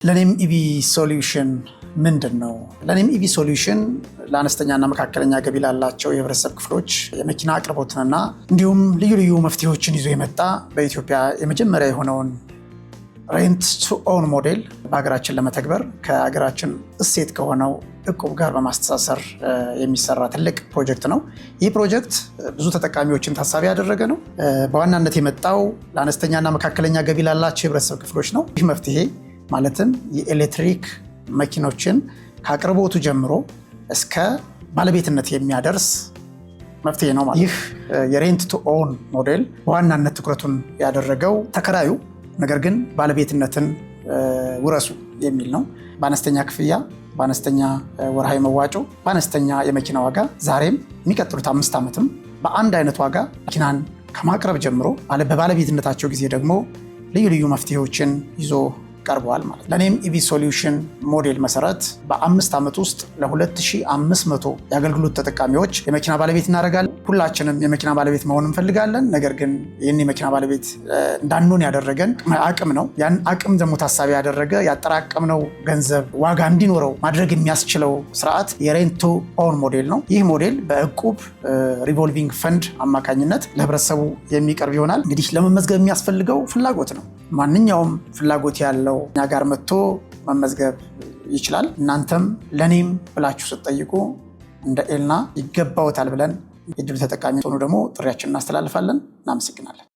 ለኔም ኢቪ ሶሉሽን ምንድነው? ለኔም ኢቪ ሶሉሽን ለአነስተኛና መካከለኛ ገቢ ላላቸው የህብረተሰብ ክፍሎች የመኪና አቅርቦትንና እንዲሁም ልዩ ልዩ መፍትሄዎችን ይዞ የመጣ በኢትዮጵያ የመጀመሪያ የሆነውን ሬንት ቱ ኦውን ሞዴል በሀገራችን ለመተግበር ከሀገራችን እሴት ከሆነው እቁብ ጋር በማስተሳሰር የሚሰራ ትልቅ ፕሮጀክት ነው። ይህ ፕሮጀክት ብዙ ተጠቃሚዎችን ታሳቢ ያደረገ ነው። በዋናነት የመጣው ለአነስተኛና መካከለኛ ገቢ ላላቸው የህብረተሰብ ክፍሎች ነው። ይህ መፍትሄ ማለትም የኤሌክትሪክ መኪኖችን ከአቅርቦቱ ጀምሮ እስከ ባለቤትነት የሚያደርስ መፍትሄ ነው ማለት። ይህ የሬንት ቱ ኦውን ሞዴል በዋናነት ትኩረቱን ያደረገው ተከራዩ ነገር ግን ባለቤትነትን ውረሱ የሚል ነው። በአነስተኛ ክፍያ፣ በአነስተኛ ወርሃዊ መዋጮ፣ በአነስተኛ የመኪና ዋጋ ዛሬም የሚቀጥሉት 5 ዓመትም በአንድ አይነት ዋጋ መኪናን ከማቅረብ ጀምሮ በባለቤትነታቸው ጊዜ ደግሞ ልዩ ልዩ መፍትሄዎችን ይዞ ቀርበዋል ማለት። ለኔም ኢቪ ሶሉሽን ሞዴል መሰረት በ5 ዓመት ውስጥ ለ2500 የአገልግሎት ተጠቃሚዎች የመኪና ባለቤት እናደርጋለን። ሁላችንም የመኪና ባለቤት መሆን እንፈልጋለን። ነገር ግን ይህን የመኪና ባለቤት እንዳንሆን ያደረገን አቅም ነው። ያን አቅም ደግሞ ታሳቢ ያደረገ ያጠራቀምነው ገንዘብ ዋጋ እንዲኖረው ማድረግ የሚያስችለው ስርዓት የሬንት ቱ ኦውን ሞዴል ነው። ይህ ሞዴል በእቁብ ሪቮልቪንግ ፈንድ አማካኝነት ለህብረተሰቡ የሚቀርብ ይሆናል። እንግዲህ ለመመዝገብ የሚያስፈልገው ፍላጎት ነው። ማንኛውም ፍላጎት ያለው እኛ ጋር መጥቶ መመዝገብ ይችላል። እናንተም ለኔም ብላችሁ ስትጠይቁ እንደ ኤልና ይገባውታል ብለን የድል ተጠቃሚ ሆኑ ደግሞ ጥሪያችንን እናስተላልፋለን። እናመሰግናለን።